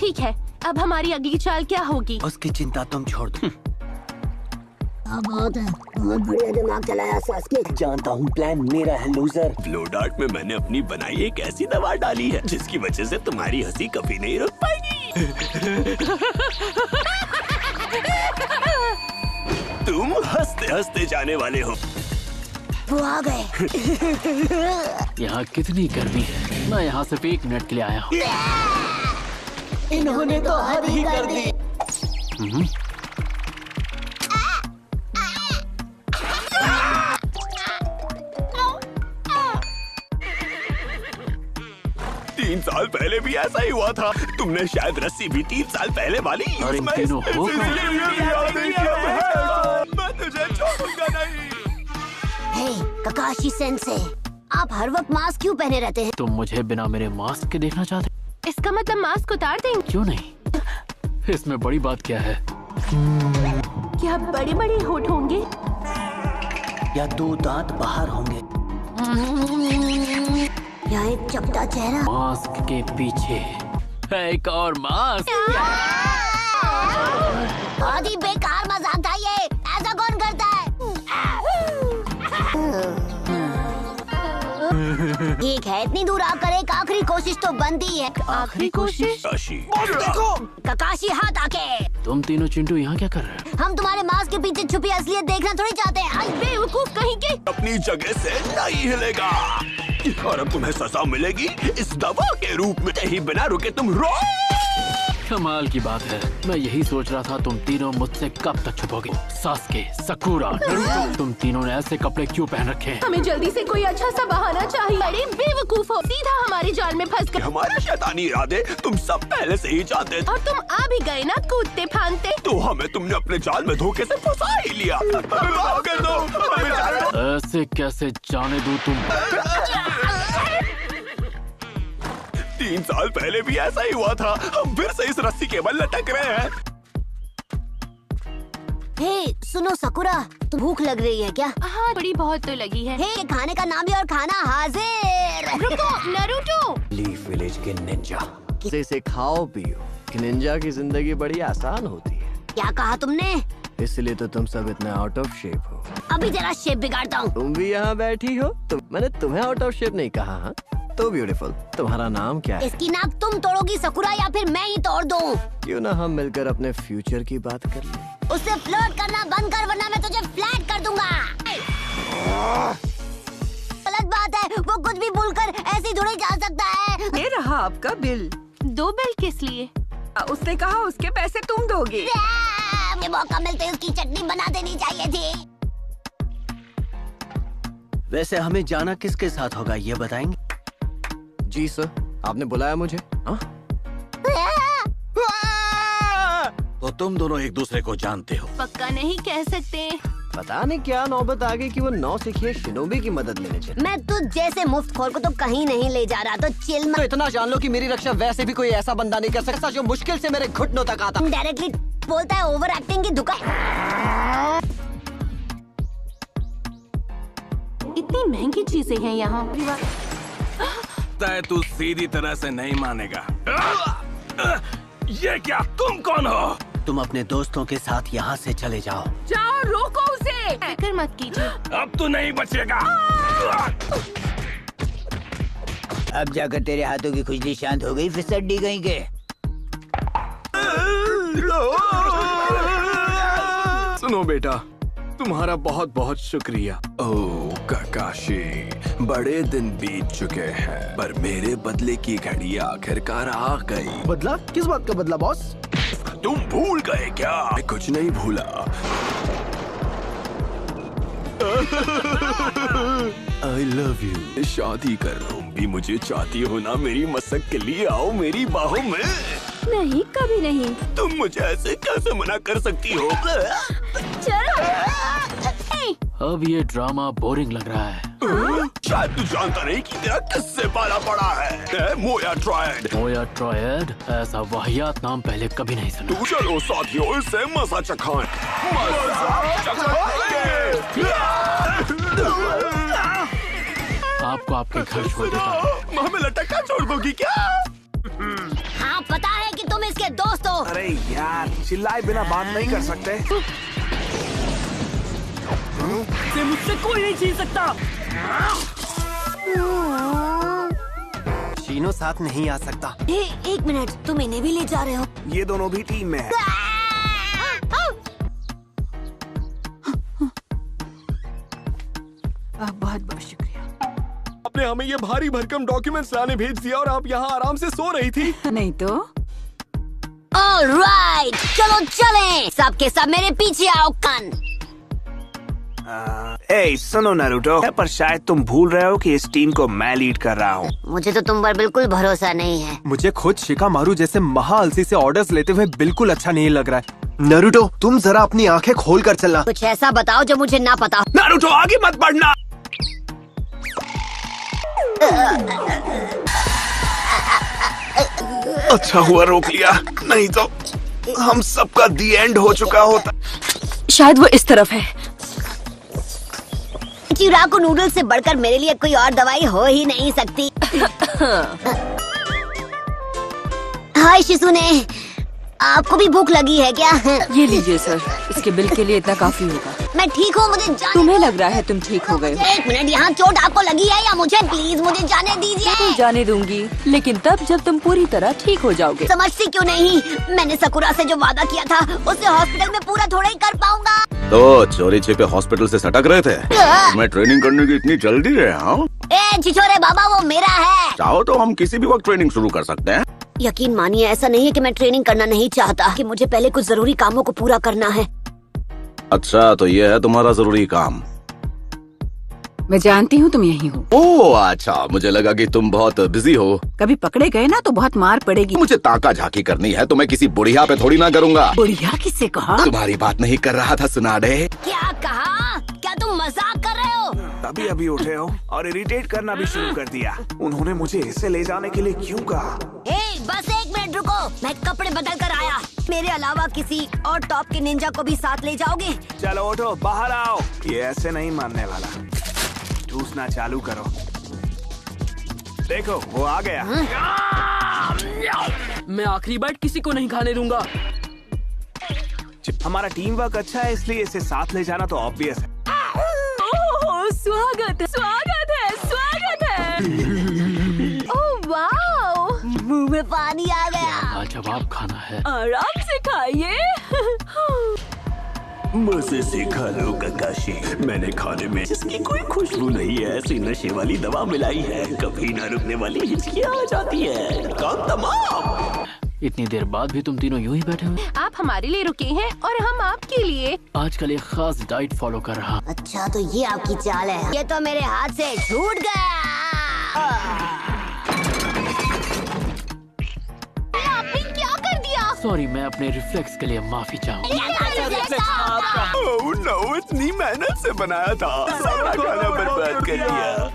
ठीक है, अब हमारी अगली चाल क्या होगी? उसकी चिंता तुम छोड़ दो। बहुत है, बहुत बढ़िया दिमाग चलाया सास्के। जानता हूँ प्लान मेरा है लूजर। फ्लो डार्ट में मैंने अपनी बनाई एक ऐसी दवा डाली है जिसकी वजह से तुम्हारी हंसी कभी नहीं रुक पाएगी। तुम हंसते हंसते जाने वाले हो। वो आ गए। यहाँ कितनी गर्मी है। मैं यहाँ सिर्फ 1 मिनट के लिए आया हूँ। इन्होंने तो हद ही कर दी। 3 साल पहले भी ऐसा ही हुआ था। तुमने शायद रस्सी भी 3 साल पहले वाली और इन तीनों हो मैं तुझे छोड़ूंगा नहीं। हे ककाशी सेंसे, आप हर वक्त मास्क क्यों पहने रहते हैं? तुम मुझे बिना मेरे मास्क के देखना चाहते? इसका मतलब मास्क उतार देंगे? क्यों नहीं? इसमें बड़ी बात क्या है? क्या बड़े-बड़े होंठ होंगे? या 2 दांत बाहर होंगे? या एक चपटा चेहरा? मास्क के पीछे एक और मास्क। बहुत ही बेकार मजाक था ये। ऐसा कौन करता है? ठीक है, इतनी दूर आकर एक आखिरी कोशिश तो बनती है। आखिरी कोशिश? ककाशी हाथ आके। तुम तीनों चिंटू यहाँ क्या कर रहे हो? हम तुम्हारे मास्क के पीछे छुपी असलियत देखना थोड़ी चाहते हैं। आज बेवकूफ कहीं के। अपनी जगह से नहीं हिलेगा और अब तुम्हें सजा मिलेगी इस दवा के रूप में। कहीं बिना रुके तुम रो। कमाल की बात है, मैं यही सोच रहा था तुम तीनों मुझसे कब तक छुपोगे। सास्के, सकूरा, नारुतो, तुम तीनों ने ऐसे कपड़े क्यों पहन रखे हैं? हमें जल्दी से कोई अच्छा सा बहाना चाहिए। बड़े बेवकूफ हो, सीधा हमारे जाल में फंस गए। हमारे शैतानी इरादे तुम सब पहले से ही जानते थे। और तुम आ भी गए ना कूदते फांदते। तो हमें तुमने अपने जाल में धोखे से फंसा ही लिया। आगे दो, हमें जाने। ऐसे कैसे जाने दूं तुम? 3 साल पहले भी ऐसा ही हुआ था। हम फिर से इस रस्सी के बल लटक रहे हैं। हे सुनो सकुरा, तो भूख लग रही है क्या? हाँ, थोड़ी बहुत तो लगी है। हे खाने का नाम भी और खाना हाजिर। रुको नारुतो। लीफ विलेज के निंजा। इसे खाओ पियो। निंजा की जिंदगी बड़ी आसान होती है। क्या कहा तुमने? इसलिए तो तुम सब इतने आउट ऑफ शेप हो। अभी जरा शेप बिगाड़ता हूँ। तुम भी यहाँ बैठी हो? मैंने तुम्हें आउट ऑफ शेप नहीं कहा। हाँ तो ब्यूटीफुल। तुम्हारा नाम क्या है? इसकी नाक तुम तोड़ोगी सकुरा या फिर मैं ही तोड़ दूँ? क्यों ना हम मिलकर अपने फ्यूचर की बात कर लें। उससे फ्लर्ट करना बंद कर वरना मैं तुझे फ्लैट कर दूंगा। गलत बात है, वो कुछ भी भूलकर ऐसे ही थोड़ी जा सकता है। ये रहा आपका बिल। 2 बिल किस लिए? उसने कहा उसके पैसे तुम दोगे। मुझे मौका मिलते उसकी चटनी बना देनी चाहिए थी। वैसे हमें जाना किसके साथ होगा ये बताएंगे? जी सर, आपने बुलाया मुझे? हाँ? तो तुम दोनों एक दूसरे को जानते हो? पक्का नहीं कह सकते। पता नहीं क्या नौबत आ गई कि वो 9 सीखिए शिनोबी की मदद लेने चले। मैं तुझ जैसे मुफ्तखोर को तो कहीं नहीं ले जा रहा, तो चिल तो इतना जान लो कि मेरी रक्षा वैसे भी कोई ऐसा बंदा नहीं कर सकता जो मुश्किल से मेरे घुटनों तक आता। डायरेक्टली बोलता है ओवर एक्टिंग की दुकान। इतनी महंगी चीजें हैं यहाँ। तू सीधी तरह से नहीं मानेगा। ये क्या? तुम कौन हो? तुम अपने दोस्तों के साथ यहाँ से चले जाओ। जाओ, रोको उसे। फिक्र मत कीजिए। अब तो नहीं बचेगा। अब जाकर तेरे हाथों की खुजली शांत हो गई फिसड्डी कहीं के। सुनो बेटा, तुम्हारा बहुत बहुत शुक्रिया। ओह काकाशी, बड़े दिन बीत चुके हैं पर मेरे बदले की घड़ी आखिरकार आ गई। बदला? किस बात का बदला बॉस? तुम भूल गए क्या? मैं कुछ नहीं भूला। I love you। शादी कर तुम भी मुझे चाहती हो ना? मेरी मसक के लिए आओ मेरी बाहों में। नहीं, कभी नहीं। तुम मुझे ऐसे कैसे मना कर सकती हो? अब ये ड्रामा बोरिंग लग रहा है। शायद तू जानता नहीं कि तेरा किससे पाला पड़ा है। मोया ट्रायड। मोया ट्रायड? ऐसा वाहियात नाम पहले कभी नहीं सुना। तू चलो साथियों, इससे मजा चखाएं। आपको आपके घर छोड़ देता हूँ। हमें लटका छोड़ दोगी क्या? हाँ पता है कि तुम इसके के दोस्तों। अरे यार, चिल्लाए बिना बात नहीं कर सकते। मुझसे कोई नहीं छीन सकता। शीनो साथ नहीं आ सकता। एक मिनट, तुम इन्हें भी ले जा रहे हो? ये दोनों भी टीम में है। बहुत बहुत शुक्रिया। आपने हमें ये भारी भरकम डॉक्यूमेंट्स लाने भेज दिया और आप यहाँ आराम से सो रही थी। नहीं तो ऑलराइट, चलो चलें। सबके सब मेरे पीछे आओ। कन ए सुनो नारुतो, पर शायद तुम भूल रहे हो कि इस टीम को मैं लीड कर रहा हूँ। मुझे तो तुम पर बिल्कुल भरोसा नहीं है। मुझे खुद शिकामारू जैसे महाअलसी से ऑर्डर्स लेते हुए बिल्कुल अच्छा नहीं लग रहा है। नारुतो, तुम जरा अपनी आंखें खोल कर चलना। कुछ ऐसा बताओ जो मुझे ना पता हो। नारुतो, आगे मत बढ़ना। अच्छा हुआ रोक लिया, नहीं तो हम सबका दी एंड हो चुका होता। शायद वो इस तरफ है। चिराको नूडल से बढ़कर मेरे लिए कोई और दवाई हो ही नहीं सकती। हाय शिसुने, आपको भी भूख लगी है क्या? ये लीजिए सर, इसके बिल के लिए इतना काफी होगा। मैं ठीक हूँ, मुझे जाने। तुम्हें लग रहा है तुम ठीक हो गए हो। एक मिनट, यहाँ चोट आपको लगी है या मुझे? प्लीज मुझे जाने दीजिए। जाने दूंगी, लेकिन तब जब तुम पूरी तरह ठीक हो जाओगे। समझती क्यों नहीं? मैंने सकुरा से जो वादा किया था उसे हॉस्पिटल में पूरा थोड़ा ही कर पाऊंगा। तो चोरी छिपे हॉस्पिटल से सटक रहे थे? मैं ट्रेनिंग करने की इतनी जल्दी है? हाँ, ए छिछोरे बाबा, वो मेरा है। चाहो तो हम किसी भी वक्त ट्रेनिंग शुरू कर सकते हैं। यकीन मानिए, ऐसा नहीं है कि मैं ट्रेनिंग करना नहीं चाहता, कि मुझे पहले कुछ जरूरी कामों को पूरा करना है। अच्छा, तो ये है तुम्हारा जरूरी काम। मैं जानती हूँ तुम यही हो। ओह अच्छा, मुझे लगा कि तुम बहुत बिजी हो। कभी पकड़े गए ना तो बहुत मार पड़ेगी। मुझे ताका झाकी करनी है तो मैं किसी बुढ़िया पे थोड़ी ना करूँगा। बुढ़िया किससे कहा? तुम्हारी बात नहीं कर रहा था सुनाडे। क्या कहा? क्या तुम मजाक कर रहे हो? अभी अभी उठे हो और इरिटेट करना भी शुरू कर दिया। उन्होंने मुझे इसे ले जाने के लिए क्यों कहा? बस एक मिनट रुको, मैं कपड़े बदल कर आया। मेरे अलावा किसी और टॉप के निंजा को भी साथ ले जाओगे? चलो उठो, बाहर आओ। ये ऐसे नहीं मानने वाला। ठूसना चालू करो। देखो, वो आ गया। मैं आखिरी बाइट किसी को नहीं खाने दूंगा। हमारा टीम वर्क अच्छा है, इसलिए इसे साथ ले जाना तो ऑब्वियस है। स्वागत है, स्वागत है, स्वागत है। ओह वाओ, मुंह में पानी आ गया। जवाब खाना है। आराम से खाइए। मुझसे सीखा लो ककाशी, मैंने खाने में जिसकी कोई खुशबू नहीं है ऐसी नशे वाली दवा मिलाई है। कभी न रुकने वाली हिचकियाँ आ जाती है। काम तमाम। इतनी देर बाद भी तुम तीनों यूं ही बैठे हो? आप हमारे लिए रुके हैं और हम आपके लिए। आजकल एक खास डाइट फॉलो कर रहा। अच्छा, तो ये आपकी चाल है। ये तो मेरे हाथ से छूट गया। आपने क्या कर दिया? सॉरी, मैं अपने रिफ्लेक्स के लिए माफी चाहूँगा। ओह नो, इतनी मेहनत से बनाया था, सारा खाना बर्बाद कर दिया।